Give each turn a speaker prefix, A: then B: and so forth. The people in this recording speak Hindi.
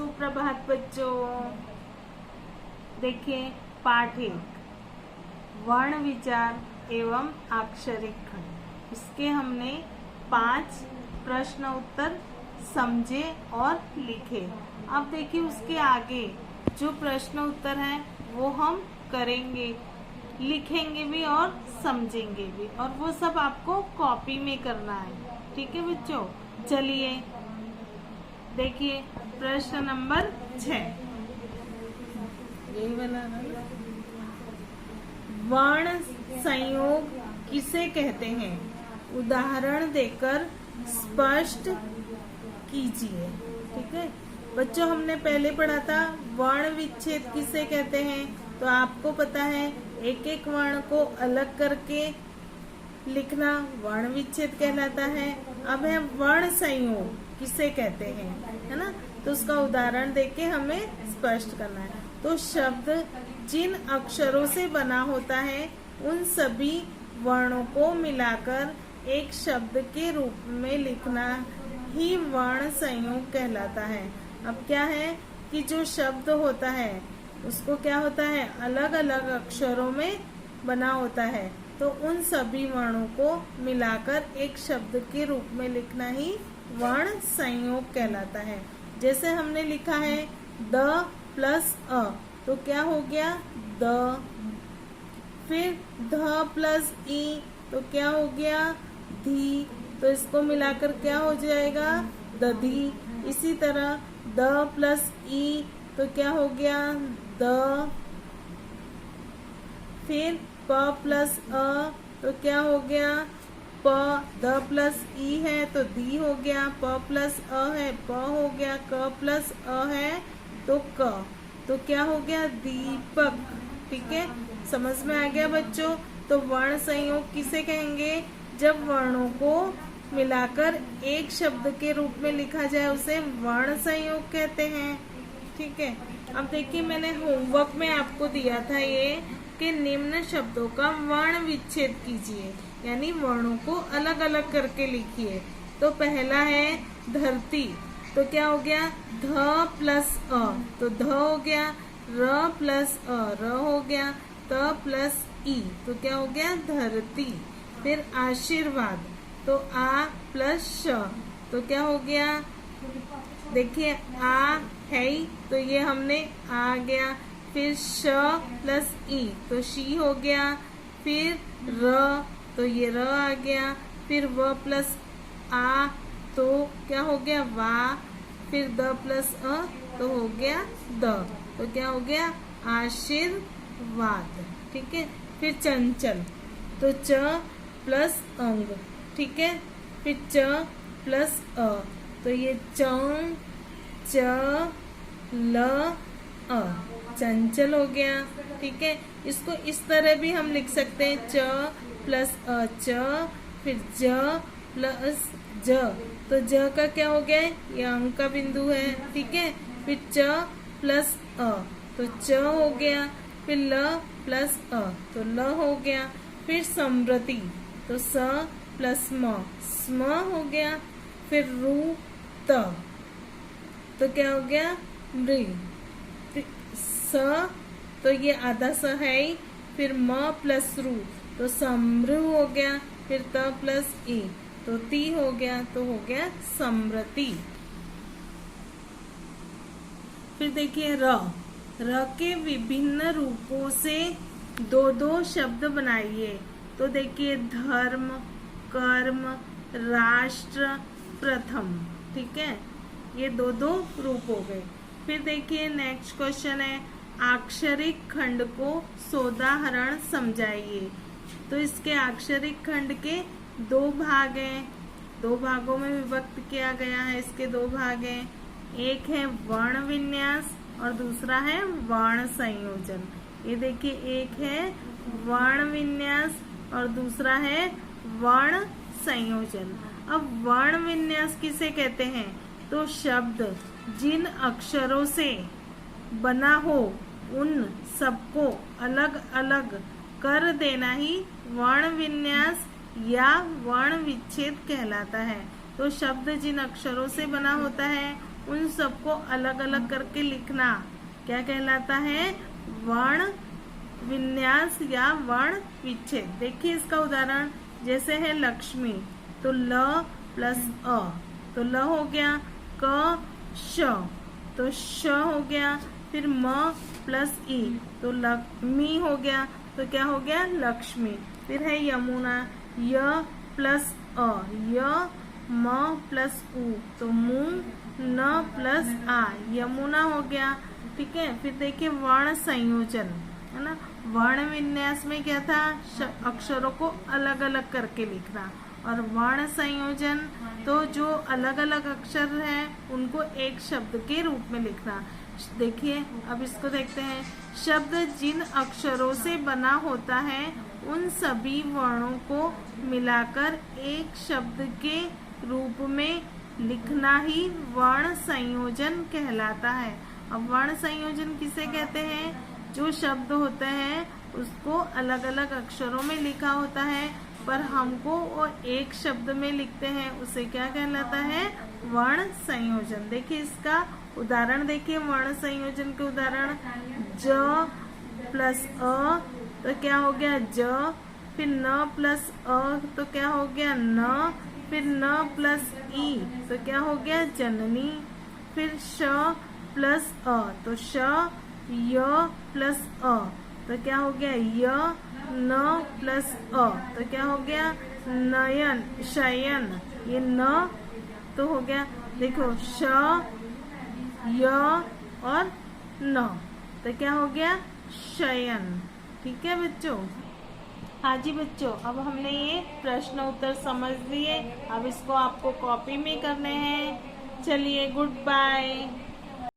A: सुप्रभात बच्चों। देखिए पाठ 1 वर्ण विचार एवं अक्षरिक खंड, इसके हमने 5 प्रश्न उत्तर समझे और लिखे। अब देखिए उसके आगे जो प्रश्न उत्तर हैं वो हम करेंगे, लिखेंगे भी और समझेंगे भी, और वो सब आपको कॉपी में करना है। ठीक है बच्चों, चलिए देखिए प्रश्न नंबर 6 यही वाला ना। वर्ण संयोग किसे कहते हैं? उदाहरण देकर स्पष्ट कीजिए। ठीक है बच्चों, हमने पहले पढ़ा था वर्ण विच्छेद किसे कहते हैं। तो आपको पता है एक एक वर्ण को अलग करके लिखना वर्ण विच्छेद कहलाता है। अब है वर्ण संयोग किसे कहते हैं, है ना। तो उसका उदाहरण देके हमें स्पष्ट करना है। तो शब्द जिन अक्षरों से बना होता है उन सभी वर्णों को मिलाकर एक शब्द के रूप में लिखना ही वर्ण संयोग कहलाता है। अब क्या है कि जो शब्द होता है उसको क्या होता है, अलग अलग अक्षरों में बना होता है, तो उन सभी वर्णों को मिलाकर एक शब्द के रूप में लिखना ही वर्ण संयोग कहलाता है। जैसे हमने लिखा है द प्लस अ, तो क्या हो गया द। फिर ध प्लस ई, तो क्या हो गया धी। तो इसको मिलाकर क्या हो जाएगा दधी। इसी तरह द प्लस ई, तो क्या हो गया द। फिर प प्लस अ, तो क्या हो गया प। द प्लस ई है तो दी हो गया, प प्लस अ है प हो गया, क प्लस अ है तो क, तो क्या हो गया दीपक। ठीक है, समझ में आ गया बच्चों। तो वर्ण संयोग किसे कहेंगे? जब वर्णों को मिलाकर एक शब्द के रूप में लिखा जाए उसे वर्ण संयोग कहते हैं। ठीक है, अब देखिए मैंने होमवर्क में आपको दिया था ये कि निम्न शब्दों का वर्ण विच्छेद कीजिए, यानी वर्णों को अलग अलग करके लिखिए। तो पहला है धरती, तो क्या हो गया ध प्लस अ, तो ध हो गया। र प्लस अ, र हो गया। त प्लस ई, तो क्या हो गया धरती। फिर आशीर्वाद, तो आ प्लस श, तो क्या हो गया, देखिए आ है ही, तो ये हमने आ गया। फिर श प्लस ई, तो शी हो गया। फिर र, तो ये र आ गया। फिर व प्लस आ, तो क्या हो गया वा। फिर द प्लस अ, तो हो गया द, तो क्या हो गया आशीर्वाद। ठीक है, फिर चंचल, तो च प्लस अंग। ठीक है, फिर च प्लस अ, तो ये च च ल अ, चंचल हो गया। ठीक है, इसको इस तरह भी हम लिख सकते हैं च प्लस अ च, फिर ज प्लस ज, तो ज का क्या हो गया, ये अंक का बिंदु है। ठीक है, फिर च प्लस अ, तो च हो गया। फिर ल प्लस अ, तो ल हो गया। फिर समृद्धि, तो स प्लस म, स्म हो गया। फिर रू त, तो क्या हो गया मृ। स, तो ये आधा स है ही। फिर म प्लस रू, तो समृ हो गया। फिर त प्लस ई, तो ती हो गया, तो हो गया समृद्धि। फिर देखिए र, र के विभिन्न रूपों से दो दो शब्द बनाइए। तो देखिए धर्म, कर्म, राष्ट्र, प्रथम। ठीक है, ये दो दो रूप हो गए। फिर देखिए नेक्स्ट क्वेश्चन है अक्षरिक खंड को सोदाहरण समझाइए। तो इसके अक्षरिक खंड के 2 भाग हैं, 2 भागों में विभक्त किया गया है। इसके 2 भाग हैं, एक है वर्ण विन्यास और दूसरा है वर्ण संयोजन। ये देखिए एक है वर्ण विन्यास और दूसरा है वर्ण संयोजन। अब वर्ण विन्यास किसे कहते हैं? तो शब्द जिन अक्षरों से बना हो उन सबको अलग अलग कर देना ही वर्ण विन्यास या वर्ण विच्छेद कहलाता है। तो शब्द जिन अक्षरों से बना होता है उन सबको अलग अलग करके लिखना क्या कहलाता है? वर्ण विन्यास या वर्ण विच्छेद। देखिए इसका उदाहरण, जैसे है लक्ष्मी, तो ल प्लस अ, तो ल हो गया। क श, तो श हो गया। फिर म प्लस ई, तो लक्ष्मी हो गया। तो क्या हो गया? लक्ष्मी। फिर है यमुना, य प्लस अ, य म प्लस उ, तो मु न प्लस आ, यमुना हो गया। ठीक है। फिर देखिए वर्ण संयोजन, है ना। वर्ण विन्यास में क्या था? अक्षरों को अलग अलग करके लिखना। और वर्ण संयोजन तो जो अलग अलग अक्षर हैं उनको एक शब्द के रूप में लिखना। देखिए अब इसको देखते हैं। शब्द जिन अक्षरों से बना होता है उन सभी वर्णों को मिलाकर एक शब्द के रूप में लिखना ही वर्ण संयोजन कहलाता है। अब वर्ण संयोजन किसे कहते हैं? जो शब्द होते हैं उसको अलग अलग अक्षरों में लिखा होता है पर हमको वो एक शब्द में लिखते हैं, उसे क्या कहलाता है? वर्ण संयोजन। देखिए इसका उदाहरण देखिए, वर्ण संयोजन के उदाहरण, ज प्लस अ, तो क्या हो गया? ज। फिर न प्लस अ, तो क्या हो गया? न। फिर न प्लस ई, तो क्या हो गया? जननी। फिर श प्लस अ, तो श। य प्लस अ, तो क्या हो गया? य। न प्लस अ, तो क्या हो गया? नयन, शयन। ये न तो हो गया। देखो श, य और न, तो क्या हो गया? शयन। ठीक है बच्चों। हाँ जी बच्चों, अब हमने ये प्रश्न उत्तर समझ लिए। अब इसको आपको कॉपी में करने हैं। चलिए, गुड बाय।